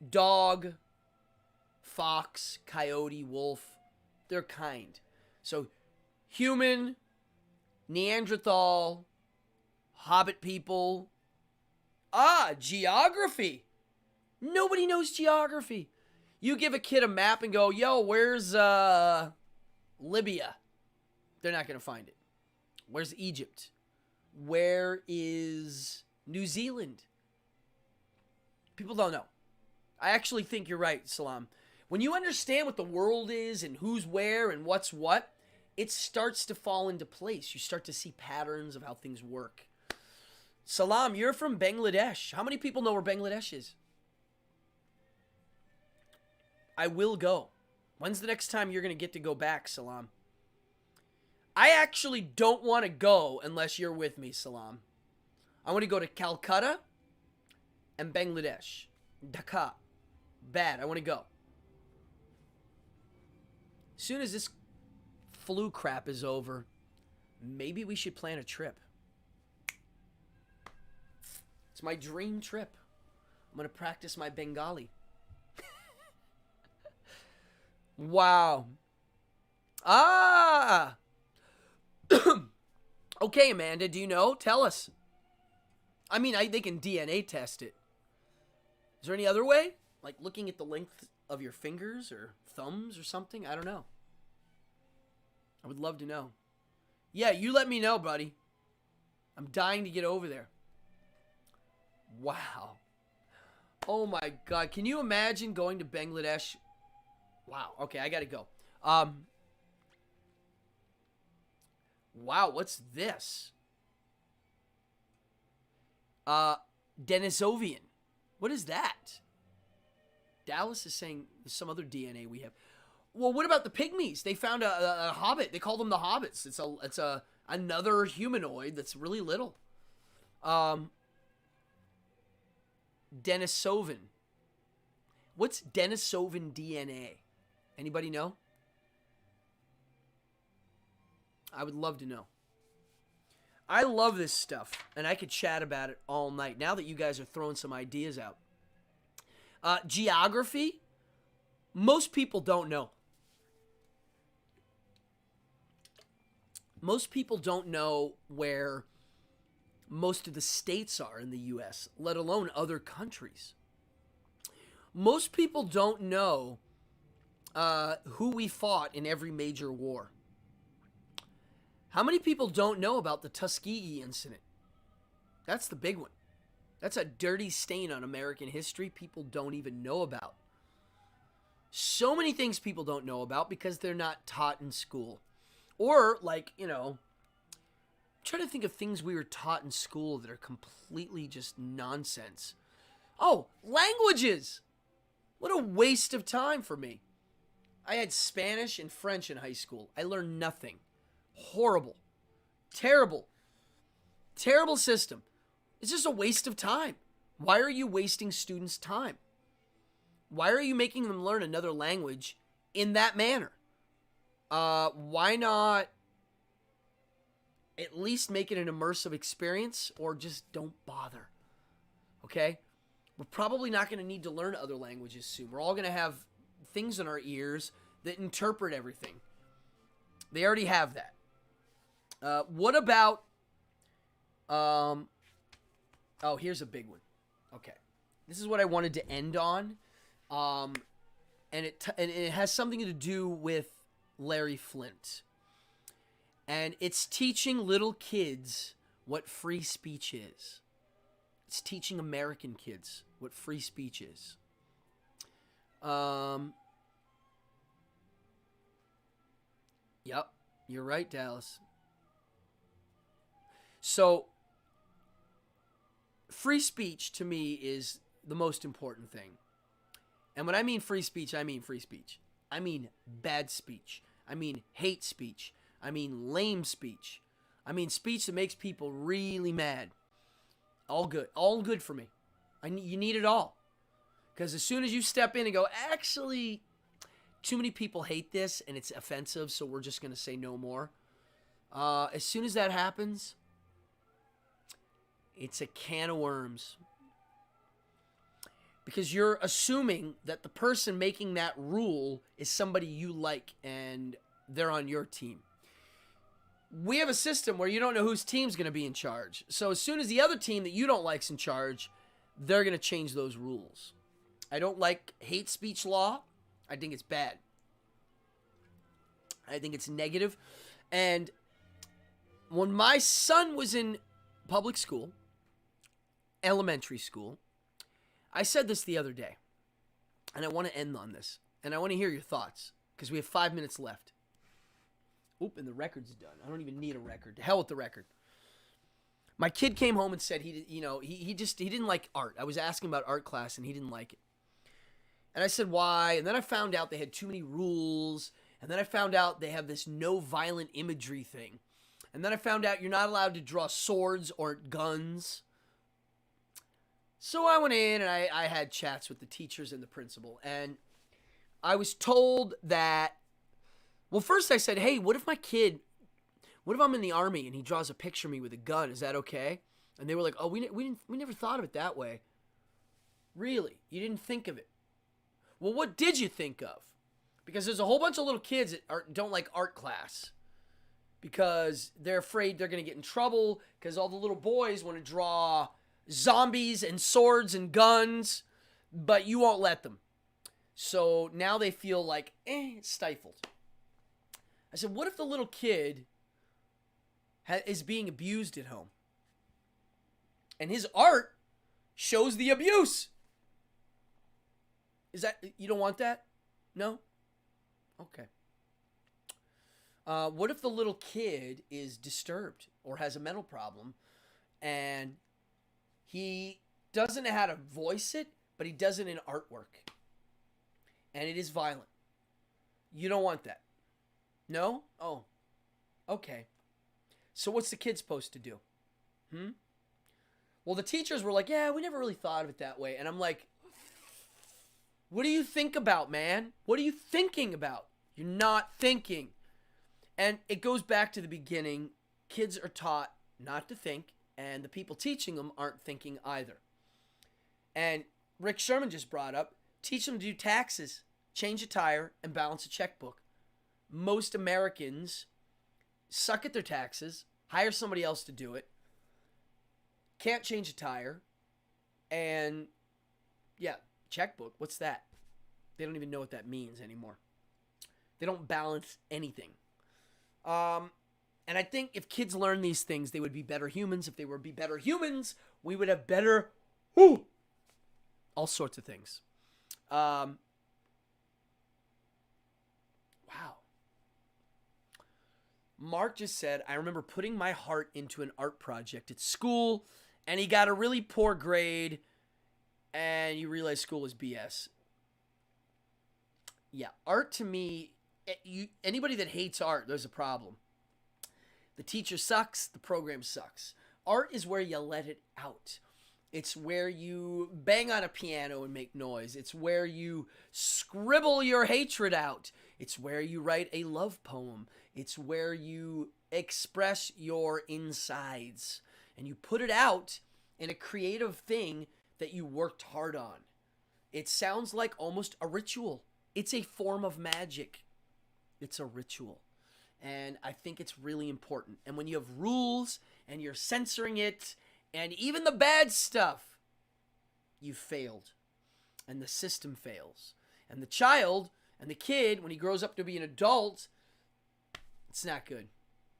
dog, fox, coyote, wolf. They're kind. So human, Neanderthal, Hobbit people. Geography. Nobody knows geography. You give a kid a map and go, yo, where's Libya? They're not going to find it. Where's Egypt? Where is New Zealand? People don't know. I actually think you're right, Salam. When you understand what the world is and who's where and what's what, it starts to fall into place. You start to see patterns of how things work. Salam, you're from Bangladesh. How many people know where Bangladesh is? I will go. When's the next time you're going to get to go back, Salam? I actually don't want to go unless you're with me, Salam. I want to go to Calcutta and Bangladesh. Dhaka. Bad. I want to go. As soon as this flu crap is over, maybe we should plan a trip. It's my dream trip. I'm going to practice my Bengali. Wow. Okay, Amanda, do you know? Tell us. I mean, they can DNA test it. Is there any other way? Like looking at the length of your fingers or thumbs or something? I don't know. I would love to know. Yeah, you let me know, buddy. I'm dying to get over there. Wow. Oh my God. Can you imagine going to Bangladesh? Wow. Okay, I gotta go. Wow, what's this? Denisovian. What is that? Dallas is saying there's some other DNA we have. Well, what about the pygmies? They found a hobbit. They call them the hobbits. It's another humanoid that's really little. Denisovan. What's Denisovan DNA? Anybody know? I would love to know. I love this stuff, and I could chat about it all night. Now that you guys are throwing some ideas out. Geography, most people don't know. Most people don't know where most of the states are in the U.S., let alone other countries. Most people don't know who we fought in every major war. How many people don't know about the Tuskegee incident? That's the big one. That's a dirty stain on American history people don't even know about. So many things people don't know about because they're not taught in school. Or, like, trying to think of things we were taught in school that are completely just nonsense. Oh, languages! What a waste of time for me. I had Spanish and French in high school. I learned nothing. Horrible. Terrible. Terrible system. It's just a waste of time. Why are you wasting students' time? Why are you making them learn another language in that manner? Why not at least make it an immersive experience, or just don't bother? Okay? We're probably not going to need to learn other languages soon. We're all going to have things in our ears that interpret everything. They already have that. What about... oh, here's a big one. Okay. This is what I wanted to end on. And it has something to do with Larry Flint. And it's teaching little kids what free speech is. It's teaching American kids what free speech is. Yep, you're right, Dallas. So, free speech to me is the most important thing. And when I mean free speech, I mean free speech. I mean bad speech. I mean hate speech. I mean lame speech. I mean speech that makes people really mad. All good. All good for me. You need it all. Because as soon as you step in and go, actually, too many people hate this and it's offensive, so we're just going to say no more. As soon as that happens, it's a can of worms. Because you're assuming that the person making that rule is somebody you like and they're on your team. We have a system where you don't know whose team's going to be in charge. So as soon as the other team that you don't like's in charge, they're going to change those rules. I don't like hate speech law. I think it's bad. I think it's negative. And when my son was in public school, elementary school, I said this the other day, and I want to end on this, and I want to hear your thoughts, because we have 5 minutes left. Oop, and the record's done. I don't even need a record. To hell with the record. My kid came home and said he didn't like art. I was asking about art class, and he didn't like it. And I said, why? And then I found out they had too many rules, and then I found out they have this no violent imagery thing. And then I found out you're not allowed to draw swords or guns. So I went in and I had chats with the teachers and the principal, and I was told that, well, first I said, hey, what if I'm in the Army and he draws a picture of me with a gun? Is that okay? And they were like, oh, we never thought of it that way. Really? You didn't think of it? Well, what did you think of? Because there's a whole bunch of little kids that don't like art class because they're afraid they're going to get in trouble because all the little boys want to draw zombies and swords and guns, but you won't let them. So now they feel like, it's stifled. I said, what if the little kid is being abused at home? And his art shows the abuse. Is that, you don't want that? No? Okay. What if the little kid is disturbed or has a mental problem and he doesn't know how to voice it, but he does it in artwork? And it is violent. You don't want that. No? Oh. Okay. So what's the kid supposed to do? Well, the teachers were like, yeah, we never really thought of it that way. And I'm like, what do you think about, man? What are you thinking about? You're not thinking. And it goes back to the beginning. Kids are taught not to think, and the people teaching them aren't thinking either. And Rick Sherman just brought up, teach them to do taxes, change a tire, and balance a checkbook. Most Americans suck at their taxes, hire somebody else to do it, can't change a tire, and yeah, checkbook, what's that? They don't even know what that means anymore. They don't balance anything. And I think if kids learn these things, they would be better humans. If they would be better humans, we would have better, all sorts of things. Wow. Mark just said, I remember putting my heart into an art project at school, and he got a really poor grade, and you realize school is BS. Yeah, art to me, anybody that hates art, there's a problem. The teacher sucks, the program sucks. Art is where you let it out. It's where you bang on a piano and make noise. It's where you scribble your hatred out. It's where you write a love poem. It's where you express your insides. And you put it out in a creative thing that you worked hard on. It sounds like almost a ritual. It's a form of magic. It's a ritual. And I think it's really important. And when you have rules and you're censoring it, and even the bad stuff, you've failed. And the system fails. And the child and the kid, when he grows up to be an adult, it's not good.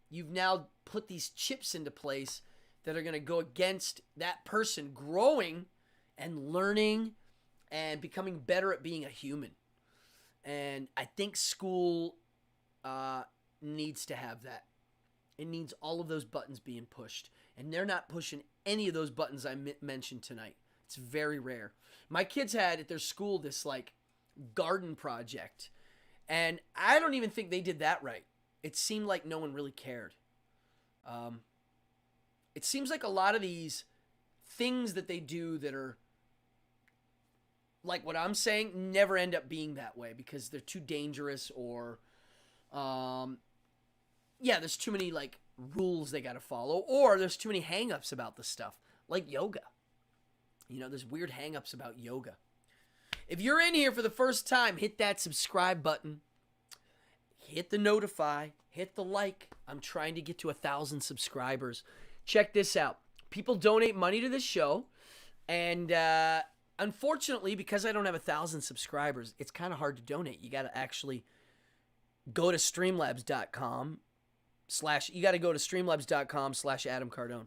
You've now put these chips into place that are going to go against that person growing and learning and becoming better at being a human. And I think school needs to have that. It needs all of those buttons being pushed. And they're not pushing any of those buttons I mentioned tonight. It's very rare. My kids had at their school this like garden project. And I don't even think they did that right. It seemed like no one really cared. It seems like a lot of these things that they do that are like what I'm saying never end up being that way because they're too dangerous or there's too many like rules they got to follow, or there's too many hang-ups about the stuff, like yoga. You know, there's weird hang-ups about yoga. If you're in here for the first time, hit that subscribe button. Hit the notify. Hit the like. I'm trying to get to 1,000 subscribers. Check this out. People donate money to this show, and unfortunately, because I don't have 1,000 subscribers, it's kind of hard to donate. You got to actually go to streamlabs.com/Adam Cardone,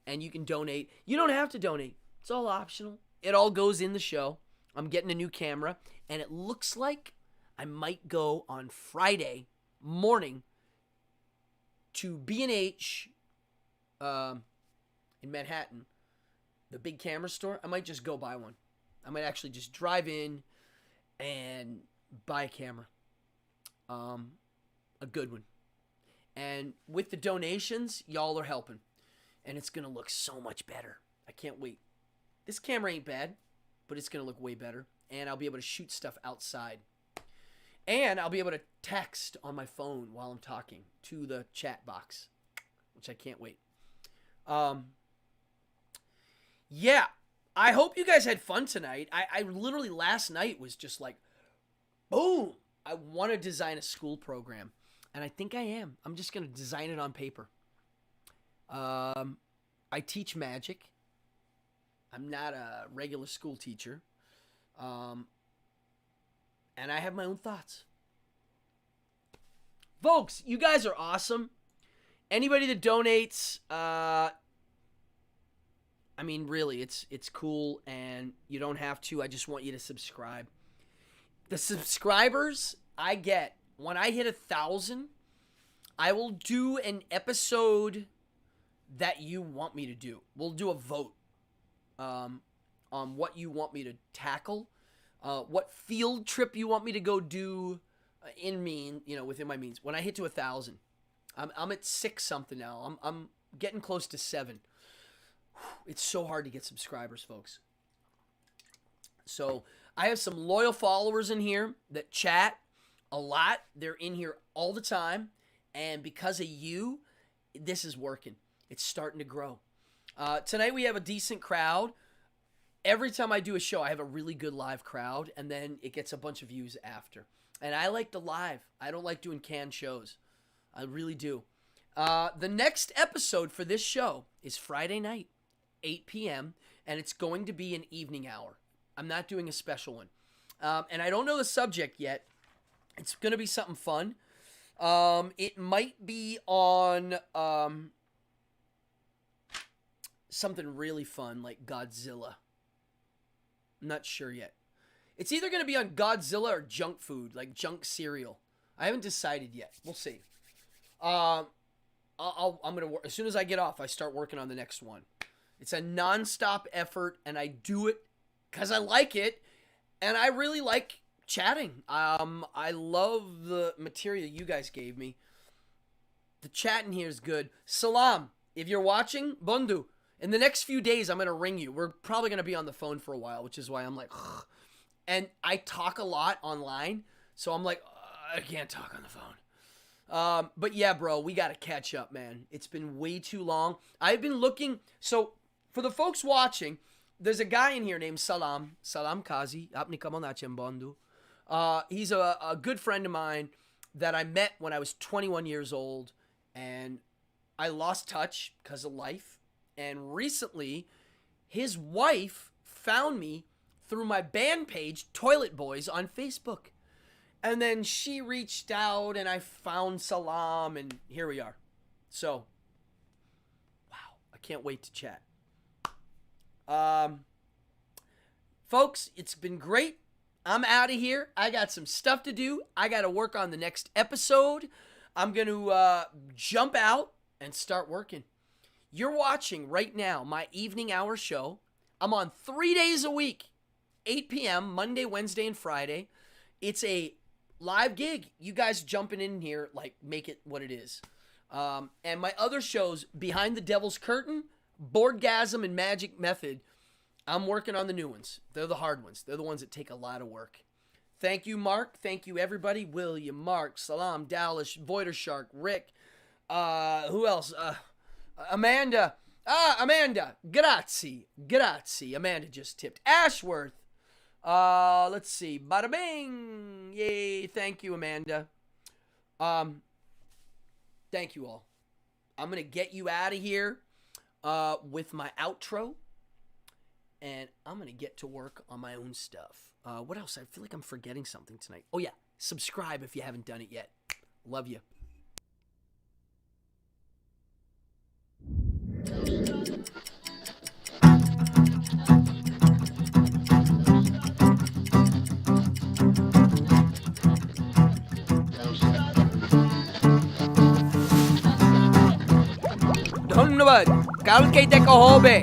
and you can donate. You don't have to donate. It's all optional. It all goes in the show. I'm getting a new camera, and it looks like I might go on Friday morning to B&H in Manhattan, the big camera store. I might just go buy one. I might actually just drive in and buy a camera, a good one. And with the donations, y'all are helping. And it's going to look so much better. I can't wait. This camera ain't bad, but it's going to look way better. And I'll be able to shoot stuff outside. And I'll be able to text on my phone while I'm talking to the chat box, which I can't wait. Yeah, I hope you guys had fun tonight. I literally last night was just like, boom, I want to design a school program. And I think I am. I'm just going to design it on paper. I teach magic. I'm not a regular school teacher. And I have my own thoughts. Folks, you guys are awesome. Anybody that donates, I mean, really, it's cool, and you don't have to. I just want you to subscribe. The subscribers I get, when I hit 1,000, I will do an episode that you want me to do. We'll do a vote on what you want me to tackle, what field trip you want me to go do within my means. When I hit to 1,000, I'm at 6 something now. I'm getting close to 7. It's so hard to get subscribers, folks. So I have some loyal followers in here that chat a lot. They're in here all the time. And because of you, this is working. It's starting to grow. Tonight we have a decent crowd. Every time I do a show, I have a really good live crowd. And then it gets a bunch of views after. And I like the live. I don't like doing canned shows. I really do. The next episode for this show is Friday night, 8 p.m., and it's going to be an evening hour. I'm not doing a special one. And I don't know the subject yet. It's going to be something fun. It might be on something really fun like Godzilla. I'm not sure yet. It's either going to be on Godzilla or junk food, like junk cereal. I haven't decided yet. We'll see. I'm gonna as soon as I get off, I start working on the next one. It's a nonstop effort, and I do it because I like it, and I really like chatting. I love the material you guys gave me. The chat in here is good. Salam, if you're watching, Bondu. In the next few days, I'm gonna ring you. We're probably gonna be on the phone for a while, which is why I'm like, ugh. And I talk a lot online, so I'm like, I can't talk on the phone. But yeah, bro, we gotta catch up, man. It's been way too long. I've been looking. So for the folks watching, there's a guy in here named Salam Kazi. Apni kamal nachem Bondu. He's a good friend of mine that I met when I was 21 years old, and I lost touch because of life. And recently, his wife found me through my band page, Toilet Boys, on Facebook. And then she reached out, and I found Salam, and here we are. So, wow, I can't wait to chat. Folks, it's been great. I'm out of here. I got some stuff to do. I got to work on the next episode. I'm going to jump out and start working. You're watching right now my evening hour show. I'm on 3 days a week, 8 p.m., Monday, Wednesday, and Friday. It's a live gig. You guys jumping in here, like, make it what it is. And my other shows, Behind the Devil's Curtain, Boardgasm, and Magic Method, I'm working on the new ones. They're the hard ones. They're the ones that take a lot of work. Thank you, Mark. Thank you, everybody. William, Mark, Salam, Dallas, Voider Shark, Rick. Who else? Amanda. Amanda. Grazie. Grazie. Amanda just tipped. Ashworth. Let's see. Bada bing. Yay. Thank you, Amanda. Thank you all. I'm going to get you out of here with my outro. And I'm going to get to work on my own stuff. What else? I feel like I'm forgetting something tonight. Oh, yeah. Subscribe if you haven't done it yet. Love you. ধন্যবাদ কালকেই দেখা হবে